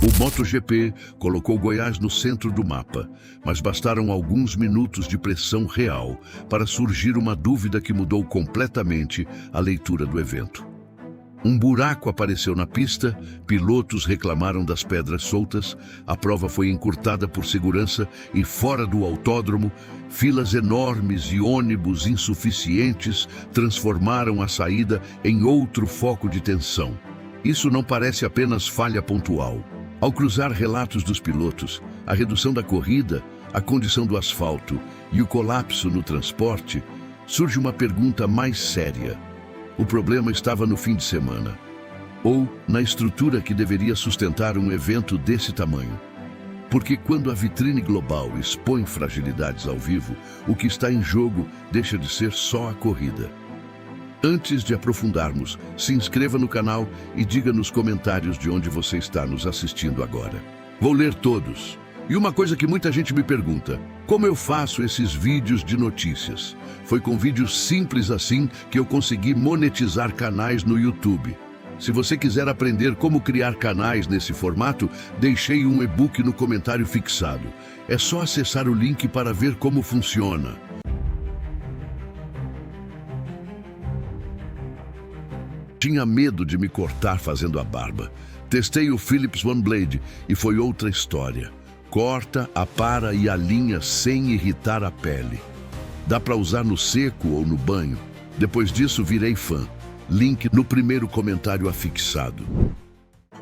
O MotoGP colocou Goiás no centro do mapa, mas bastaram alguns minutos de pressão real para surgir uma dúvida que mudou completamente a leitura do evento. Um buraco apareceu na pista, pilotos reclamaram das pedras soltas, a prova foi encurtada por segurança e fora do autódromo, filas enormes e ônibus insuficientes transformaram a saída em outro foco de tensão. Isso não parece apenas falha pontual. Ao cruzar relatos dos pilotos, a redução da corrida, a condição do asfalto e o colapso no transporte, surge uma pergunta mais séria. O problema estava no fim de semana, ou na estrutura que deveria sustentar um evento desse tamanho. Porque quando a vitrine global expõe fragilidades ao vivo, o que está em jogo deixa de ser só a corrida. Antes de aprofundarmos, se inscreva no canal e diga nos comentários de onde você está nos assistindo agora. Vou ler todos. E uma coisa que muita gente me pergunta: como eu faço esses vídeos de notícias? Foi com vídeos simples assim que eu consegui monetizar canais no YouTube. Se você quiser aprender como criar canais nesse formato, deixei um e-book no comentário fixado. É só acessar o link para ver como funciona. Tinha medo de me cortar fazendo a barba. Testei o Philips OneBlade e foi outra história. Corta, apara e alinha sem irritar a pele. Dá para usar no seco ou no banho. Depois disso, virei fã. Link no primeiro comentário afixado.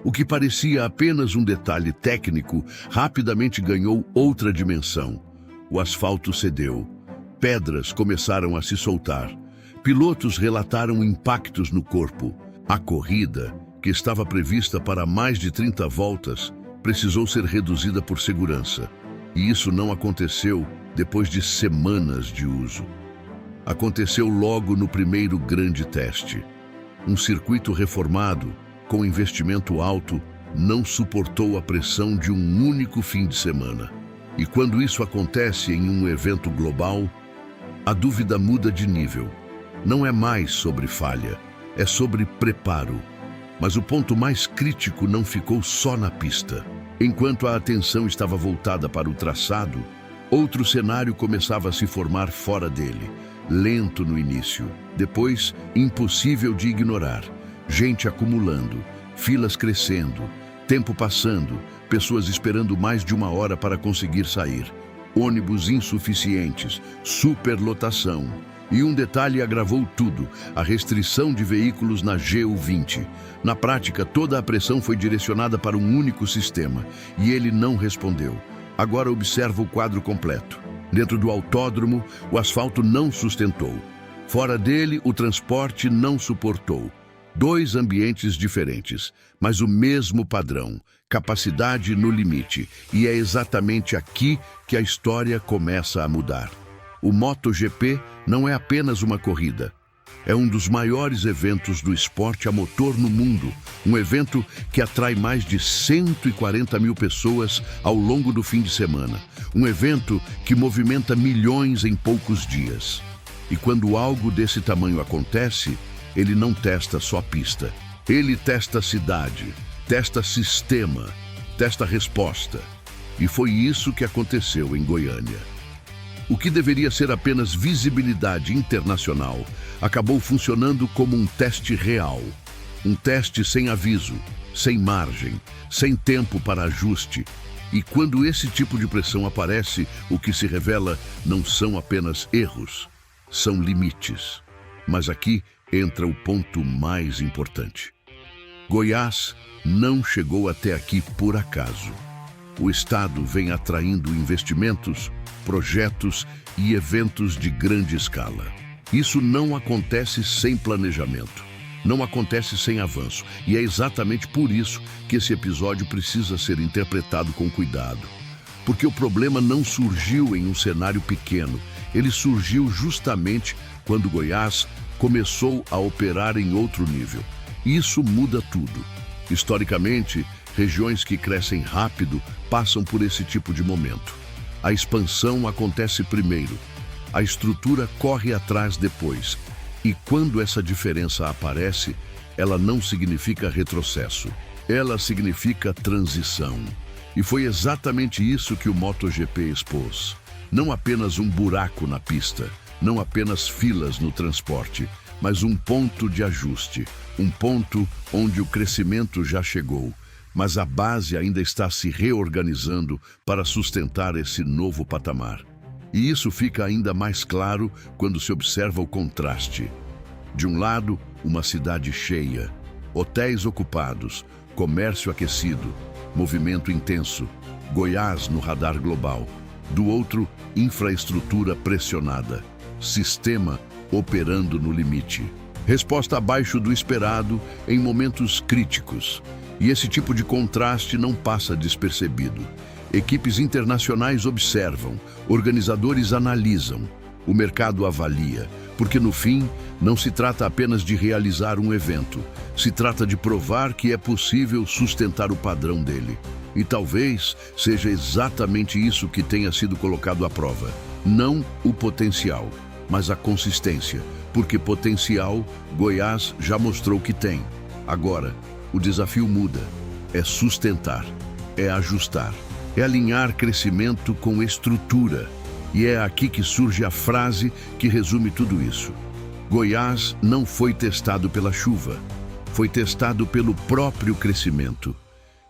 O que parecia apenas um detalhe técnico, rapidamente ganhou outra dimensão. O asfalto cedeu. Pedras começaram a se soltar. Pilotos relataram impactos no corpo. A corrida, que estava prevista para mais de 30 voltas, precisou ser reduzida por segurança. E isso não aconteceu depois de semanas de uso. Aconteceu logo no primeiro grande teste. Um circuito reformado, com investimento alto, não suportou a pressão de um único fim de semana. E quando isso acontece em um evento global, a dúvida muda de nível. Não é mais sobre falha, é sobre preparo. Mas o ponto mais crítico não ficou só na pista. Enquanto a atenção estava voltada para o traçado, outro cenário começava a se formar fora dele. Lento no início, depois impossível de ignorar. Gente acumulando, filas crescendo, tempo passando, pessoas esperando mais de 1 hora para conseguir sair. Ônibus insuficientes, superlotação. E um detalhe agravou tudo: a restrição de veículos na GU20. Na prática, toda a pressão foi direcionada para um único sistema, e ele não respondeu. Agora observa o quadro completo. Dentro do autódromo, o asfalto não sustentou. Fora dele, o transporte não suportou. 2 ambientes diferentes, mas o mesmo padrão: capacidade no limite. E é exatamente aqui que a história começa a mudar. O MotoGP não é apenas uma corrida. É um dos maiores eventos do esporte a motor no mundo. Um evento que atrai mais de 140 mil pessoas ao longo do fim de semana. Um evento que movimenta milhões em poucos dias. E quando algo desse tamanho acontece, ele não testa só pista. Ele testa cidade, testa sistema, testa resposta. E foi isso que aconteceu em Goiânia. O que deveria ser apenas visibilidade internacional acabou funcionando como um teste real. Um teste sem aviso, sem margem, sem tempo para ajuste. E quando esse tipo de pressão aparece, o que se revela não são apenas erros, são limites. Mas aqui entra o ponto mais importante. Goiás não chegou até aqui por acaso. O Estado vem atraindo investimentos, projetos e eventos de grande escala. Isso não acontece sem planejamento, não acontece sem avanço, e é exatamente por isso que esse episódio precisa ser interpretado com cuidado. Porque o problema não surgiu em um cenário pequeno, ele surgiu justamente quando Goiás começou a operar em outro nível. Isso muda tudo. Historicamente, regiões que crescem rápido passam por esse tipo de momento. A expansão acontece primeiro, a estrutura corre atrás depois. E quando essa diferença aparece, ela não significa retrocesso. Ela significa transição. E foi exatamente isso que o MotoGP expôs. Não apenas um buraco na pista, não apenas filas no transporte, mas um ponto de ajuste, um ponto onde o crescimento já chegou, mas a base ainda está se reorganizando para sustentar esse novo patamar. E isso fica ainda mais claro quando se observa o contraste. De um lado, uma cidade cheia, hotéis ocupados, comércio aquecido, movimento intenso, Goiás no radar global. Do outro, infraestrutura pressionada, sistema operando no limite. Resposta abaixo do esperado em momentos críticos. E esse tipo de contraste não passa despercebido. Equipes internacionais observam, organizadores analisam, o mercado avalia, porque no fim não se trata apenas de realizar um evento, se trata de provar que é possível sustentar o padrão dele. E talvez seja exatamente isso que tenha sido colocado à prova. Não o potencial, mas a consistência, porque potencial Goiás já mostrou que tem. Agora, o desafio muda. É sustentar, é ajustar, é alinhar crescimento com estrutura. E é aqui que surge a frase que resume tudo isso. Goiás não foi testado pela chuva, foi testado pelo próprio crescimento.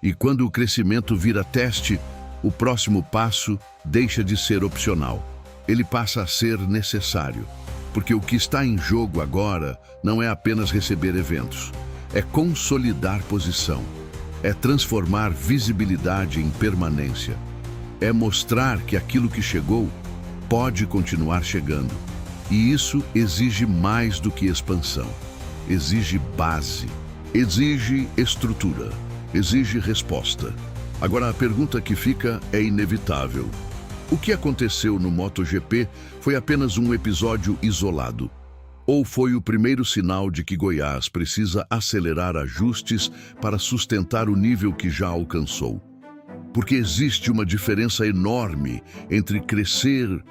E quando o crescimento vira teste, o próximo passo deixa de ser opcional. Ele passa a ser necessário, porque o que está em jogo agora não é apenas receber eventos, é consolidar posição, é transformar visibilidade em permanência, é mostrar que aquilo que chegou pode continuar chegando. E isso exige mais do que expansão, exige base, exige estrutura, exige resposta. Agora a pergunta que fica é inevitável. O que aconteceu no MotoGP foi apenas um episódio isolado? Ou foi o primeiro sinal de que Goiás precisa acelerar ajustes para sustentar o nível que já alcançou? Porque existe uma diferença enorme entre crescer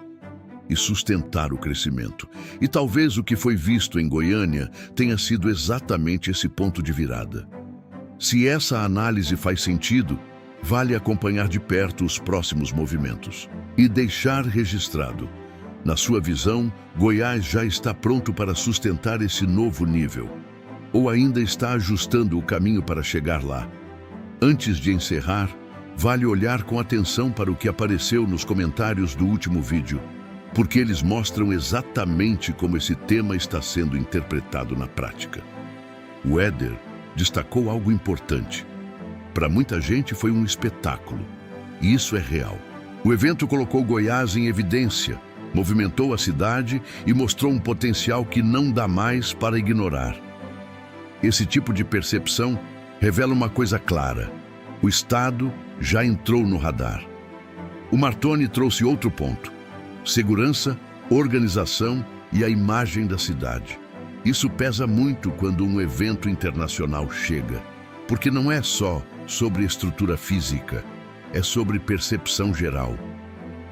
e sustentar o crescimento. E talvez o que foi visto em Goiânia tenha sido exatamente esse ponto de virada. Se essa análise faz sentido, vale acompanhar de perto os próximos movimentos e deixar registrado. Na sua visão, Goiás já está pronto para sustentar esse novo nível, ou ainda está ajustando o caminho para chegar lá. Antes de encerrar, vale olhar com atenção para o que apareceu nos comentários do último vídeo, porque eles mostram exatamente como esse tema está sendo interpretado na prática. O Éder destacou algo importante. Para muita gente foi um espetáculo, e isso é real. O evento colocou Goiás em evidência, movimentou a cidade e mostrou um potencial que não dá mais para ignorar. Esse tipo de percepção revela uma coisa clara: o Estado já entrou no radar. O Martoni trouxe outro ponto: segurança, organização e a imagem da cidade. Isso pesa muito quando um evento internacional chega, porque não é só sobre estrutura física, é sobre percepção geral.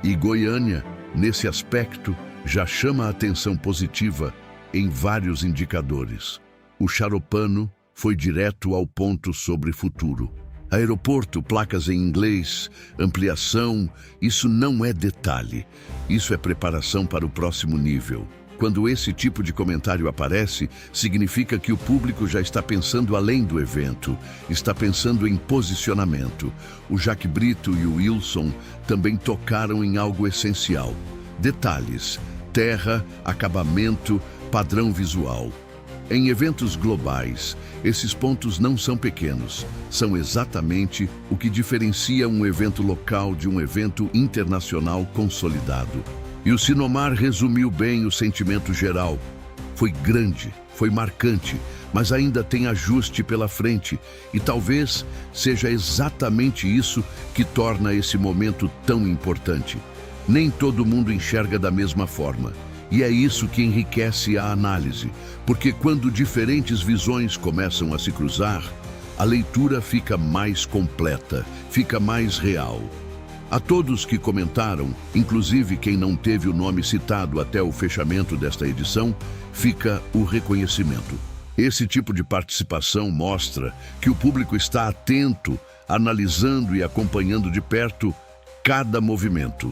E Goiânia, nesse aspecto, já chama a atenção positiva em vários indicadores. O Charopano foi direto ao ponto sobre futuro. Aeroporto, placas em inglês, ampliação, isso não é detalhe. Isso é preparação para o próximo nível. Quando esse tipo de comentário aparece, significa que o público já está pensando além do evento, está pensando em posicionamento. O Jack Brito e o Wilson também tocaram em algo essencial: detalhes, terra, acabamento, padrão visual. Em eventos globais, esses pontos não são pequenos, são exatamente o que diferencia um evento local de um evento internacional consolidado. E o Sinomar resumiu bem o sentimento geral. Foi grande, foi marcante, mas ainda tem ajuste pela frente, e talvez seja exatamente isso que torna esse momento tão importante. Nem todo mundo enxerga da mesma forma. E é isso que enriquece a análise, porque quando diferentes visões começam a se cruzar, a leitura fica mais completa, fica mais real. A todos que comentaram, inclusive quem não teve o nome citado até o fechamento desta edição, fica o reconhecimento. Esse tipo de participação mostra que o público está atento, analisando e acompanhando de perto cada movimento.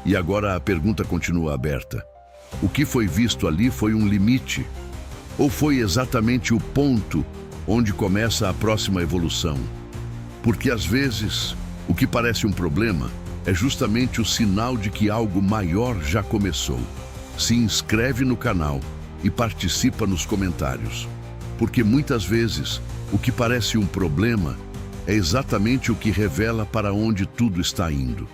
E agora a pergunta continua aberta. O que foi visto ali foi um limite? Ou foi exatamente o ponto onde começa a próxima evolução? Porque às vezes, o que parece um problema é justamente o sinal de que algo maior já começou. Se inscreve no canal e participa nos comentários. Porque muitas vezes, o que parece um problema é exatamente o que revela para onde tudo está indo.